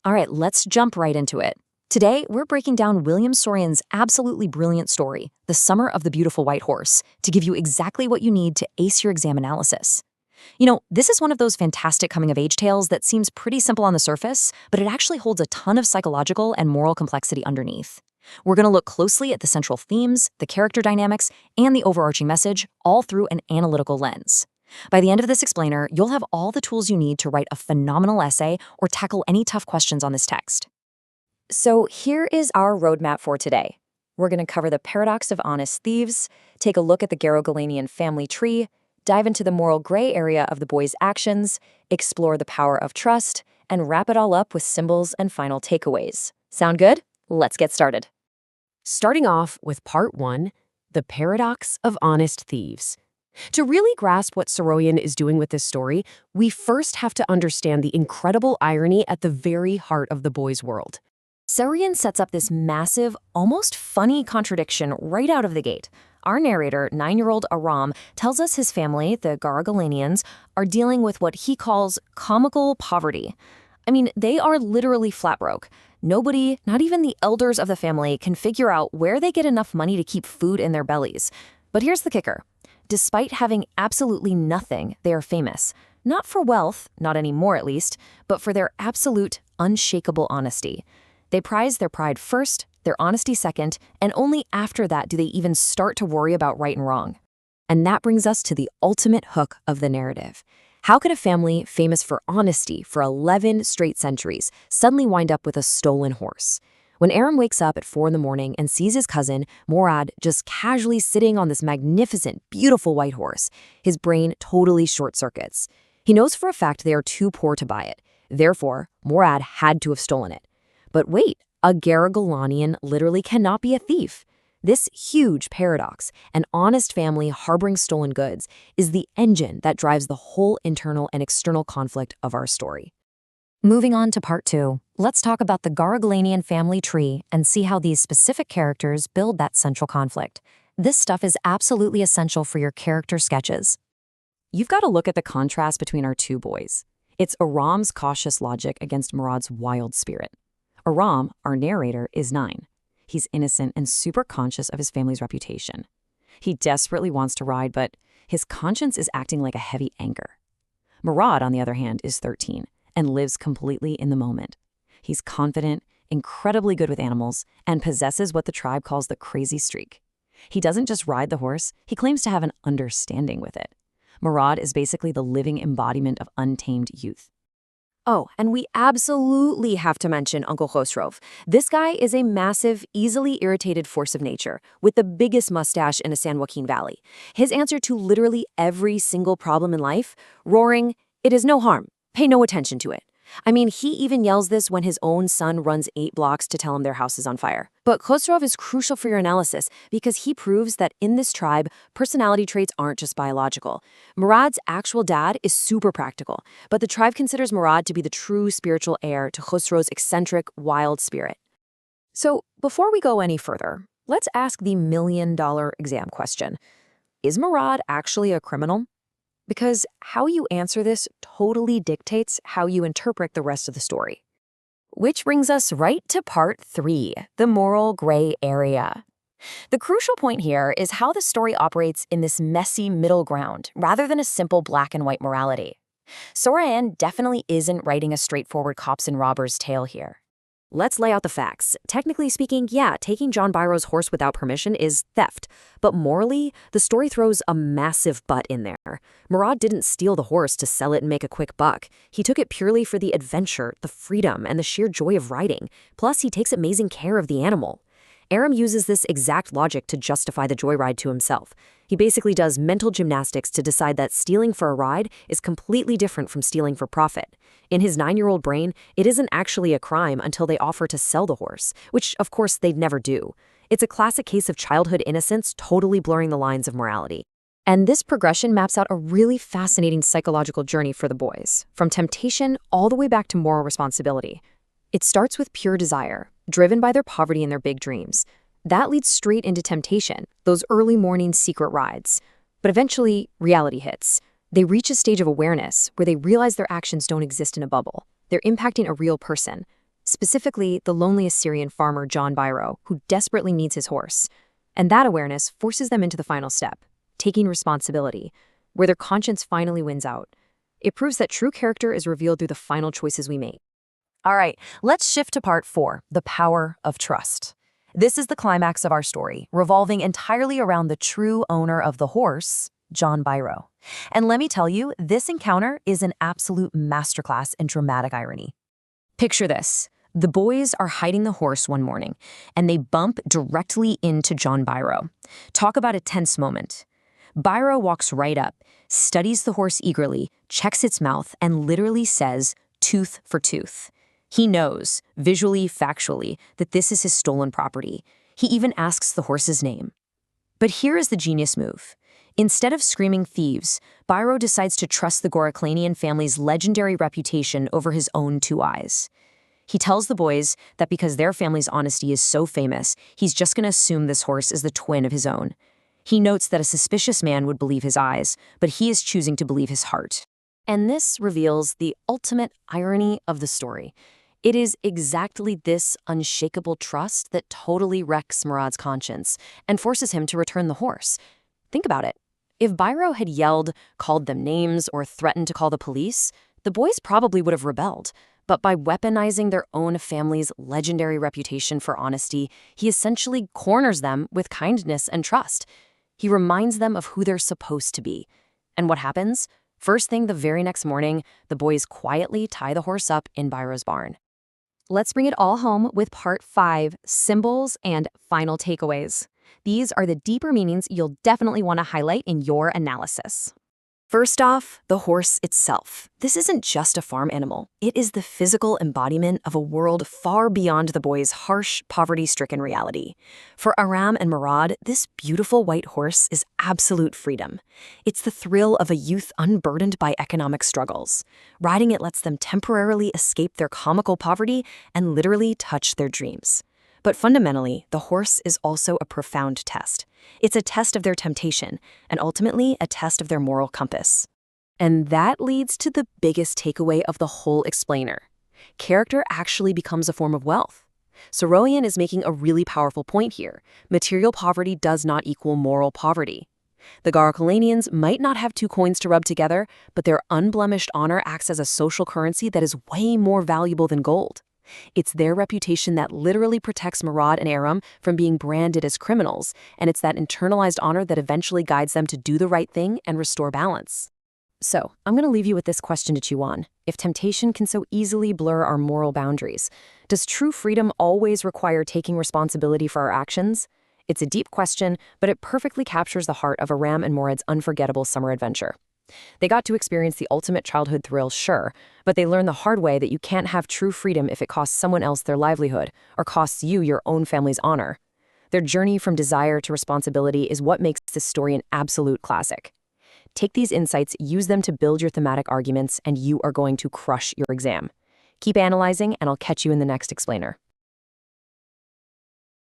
All right, let's jump right into it. Today, we're breaking down William Saroyan's absolutely brilliant story, The Summer of the Beautiful White Horse, to give you exactly what you need to ace your exam analysis. This is one of those fantastic coming-of-age tales that seems pretty simple on the surface, but it actually holds a ton of psychological and moral complexity underneath. We're going to look closely at the central themes, the character dynamics, and the overarching message, all through an analytical lens. By the end of this explainer, you'll have all the tools you need to write a phenomenal essay or tackle any tough questions on this text. So here is our roadmap for today. We're going to cover the paradox of honest thieves, take a look at the Garoghlanian family tree, dive into the moral gray area of the boys' actions, explore the power of trust, and wrap it all up with symbols and final takeaways. Sound good? Let's get started. Starting off with Part 1, The Paradox of Honest Thieves. To really grasp what Saroyan is doing with this story, we first have to understand the incredible irony at the very heart of the boys' world. Saroyan sets up this massive, almost funny contradiction right out of the gate. Our narrator, 9-year-old Aram, tells us his family, the Garoghlanians, are dealing with what he calls comical poverty. I mean, they are literally flat broke. Nobody, not even the elders of the family, can figure out where they get enough money to keep food in their bellies. But here's the kicker. Despite having absolutely nothing, they are famous. Not for wealth, not anymore at least, but for their absolute, unshakable honesty. They prize their pride first, their honesty second, and only after that do they even start to worry about right and wrong. And that brings us to the ultimate hook of the narrative. How could a family famous for honesty for 11 straight centuries suddenly wind up with a stolen horse? When Aram wakes up at 4 in the morning and sees his cousin, Mourad, just casually sitting on this magnificent, beautiful white horse, his brain totally short-circuits. He knows for a fact they are too poor to buy it. Therefore, Mourad had to have stolen it. But wait, a Garoghlanian literally cannot be a thief. This huge paradox, an honest family harboring stolen goods, is the engine that drives the whole internal and external conflict of our story. Moving on to Part 2, let's talk about the Garoghlanian family tree and see how these specific characters build that central conflict. This stuff is absolutely essential for your character sketches. You've got to look at the contrast between our two boys. It's Aram's cautious logic against Mourad's wild spirit. Aram, our narrator, is 9. He's innocent and super conscious of his family's reputation. He desperately wants to ride, but his conscience is acting like a heavy anchor. Mourad, on the other hand, is 13 and lives completely in the moment. He's confident, incredibly good with animals, and possesses what the tribe calls the crazy streak. He doesn't just ride the horse, he claims to have an understanding with it. Mourad is basically the living embodiment of untamed youth. Oh, and we absolutely have to mention Uncle Khosrove. This guy is a massive, easily irritated force of nature, with the biggest mustache in the San Joaquin Valley. His answer to literally every single problem in life, roaring, "It is no harm. Pay no attention to it." I mean, he even yells this when his own son runs 8 blocks to tell him their house is on fire. But Khosrove is crucial for your analysis because he proves that in this tribe, personality traits aren't just biological. Mourad's actual dad is super practical, but the tribe considers Mourad to be the true spiritual heir to Khosrove's eccentric, wild spirit. So, before we go any further, let's ask the $1,000,000 exam question. Is Mourad actually a criminal? Because how you answer this totally dictates how you interpret the rest of the story. Which brings us right to Part 3, the moral gray area. The crucial point here is how the story operates in this messy middle ground, rather than a simple black and white morality. Saroyan definitely isn't writing a straightforward cops and robbers tale here. Let's lay out the facts. Technically speaking, yeah, taking John Byro's horse without permission is theft. But morally, the story throws a massive but in there. Mourad didn't steal the horse to sell it and make a quick buck. He took it purely for the adventure, the freedom, and the sheer joy of riding. Plus, he takes amazing care of the animal. Aram uses this exact logic to justify the joyride to himself. He basically does mental gymnastics to decide that stealing for a ride is completely different from stealing for profit. In his 9-year-old brain, it isn't actually a crime until they offer to sell the horse, which, of course, they'd never do. It's a classic case of childhood innocence totally blurring the lines of morality. And this progression maps out a really fascinating psychological journey for the boys, from temptation all the way back to moral responsibility. It starts with pure desire, driven by their poverty and their big dreams. That leads straight into temptation, those early morning secret rides. But eventually, reality hits. They reach a stage of awareness where they realize their actions don't exist in a bubble. They're impacting a real person. specifically the lonely Assyrian farmer John Byro, who desperately needs his horse. And that awareness forces them into the final step, taking responsibility, where their conscience finally wins out. It proves that true character is revealed through the final choices we make. All right, let's shift to part 4, the power of trust. This is the climax of our story, revolving entirely around the true owner of the horse, John Byro. And let me tell you, this encounter is an absolute masterclass in dramatic irony. Picture this. The boys are hiding the horse one morning, and they bump directly into John Byro. Talk about a tense moment. Byro walks right up, studies the horse eagerly, checks its mouth, and literally says, "Tooth for tooth." He knows, visually, factually, that this is his stolen property. He even asks the horse's name. But here is the genius move. Instead of screaming thieves, Byro decides to trust the Garoghlanian family's legendary reputation over his own 2 eyes. He tells the boys that because their family's honesty is so famous, he's just going to assume this horse is the twin of his own. He notes that a suspicious man would believe his eyes, but he is choosing to believe his heart. And this reveals the ultimate irony of the story. It is exactly this unshakable trust that totally wrecks Mourad's conscience and forces him to return the horse. Think about it. If Byro had yelled, called them names, or threatened to call the police, the boys probably would have rebelled. But by weaponizing their own family's legendary reputation for honesty, he essentially corners them with kindness and trust. He reminds them of who they're supposed to be. And what happens? First thing the very next morning, the boys quietly tie the horse up in Byro's barn. Let's bring it all home with part 5, symbols and final takeaways. These are the deeper meanings you'll definitely want to highlight in your analysis. First off, the horse itself. This isn't just a farm animal. It is the physical embodiment of a world far beyond the boys' harsh, poverty-stricken reality. For Aram and Mourad, this beautiful white horse is absolute freedom. It's the thrill of a youth unburdened by economic struggles. Riding it lets them temporarily escape their comical poverty and literally touch their dreams. But fundamentally, the horse is also a profound test. It's a test of their temptation, and ultimately a test of their moral compass. And that leads to the biggest takeaway of the whole explainer. Character actually becomes a form of wealth. Saroyan is making a really powerful point here. Material poverty does not equal moral poverty. The Garoghlanians might not have 2 coins to rub together, but their unblemished honor acts as a social currency that is way more valuable than gold. It's their reputation that literally protects Mourad and Aram from being branded as criminals, and it's that internalized honor that eventually guides them to do the right thing and restore balance. So, I'm going to leave you with this question to chew on. If temptation can so easily blur our moral boundaries, does true freedom always require taking responsibility for our actions? It's a deep question, but it perfectly captures the heart of Aram and Mourad's unforgettable summer adventure. They got to experience the ultimate childhood thrill, sure, but they learned the hard way that you can't have true freedom if it costs someone else their livelihood or costs you your own family's honor. Their journey from desire to responsibility is what makes this story an absolute classic. Take these insights, use them to build your thematic arguments, and you are going to crush your exam. Keep analyzing, and I'll catch you in the next explainer.